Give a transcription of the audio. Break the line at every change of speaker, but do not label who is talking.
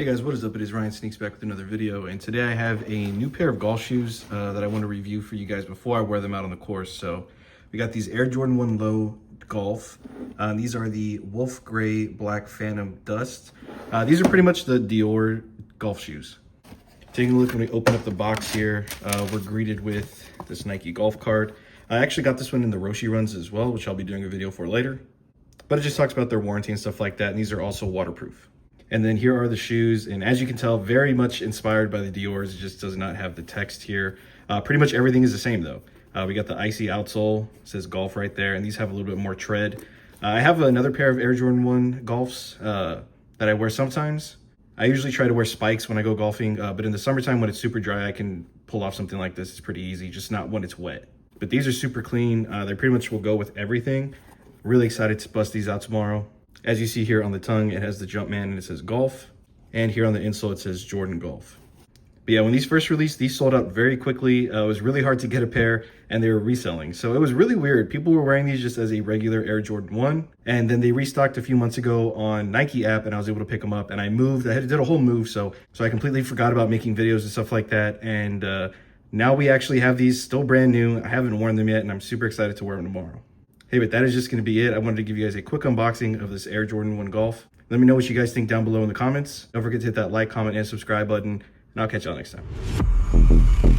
Hey guys, what is up? It is Ryan Sneaks back with another video, and today I have a new pair of golf shoes that I want to review for you guys before I wear them out on the course. So we got these Air Jordan 1 Low Golf. These are the Wolf Gray Black Phantom Dust. These are pretty much the Dior golf shoes. Taking a look, when we open up the box here, we're greeted with this Nike golf card. I actually got this one in the Roshi runs as well, which I'll be doing a video for later. But it just talks about their warranty and stuff like that, and these are also waterproof. And then here are the shoes, and as you can tell, very much inspired by the Dior's. It just does not have the text here. Pretty much everything is the same though. We got the icy outsole, says golf right there, and these have a little bit more tread. I have another pair of Air Jordan 1 Golfs that I wear sometimes. I usually try to wear spikes when I go golfing, but in the summertime when it's super dry, I can pull off something like this. It's pretty easy, just not when it's wet. But these are super clean. They pretty much will go with everything. Really excited to bust these out tomorrow. As you see here on the tongue, it has the Jumpman and it says Golf. And here on the insole, it says Jordan Golf. But yeah, when these first released, these sold out very quickly. It was really hard to get a pair and they were reselling. So it was really weird. People were wearing these just as a regular Air Jordan 1. And then they restocked a few months ago on Nike app and I was able to pick them up. And I moved, did a whole move. So I completely forgot about making videos and stuff like that. And now we actually have these still brand new. I haven't worn them yet and I'm super excited to wear them tomorrow. Hey, but that is just going to be it. I wanted to give you guys a quick unboxing of this Air Jordan 1 Golf. Let me know what you guys think down below in the comments. Don't forget to hit that like, comment, and subscribe button, and I'll catch y'all next time.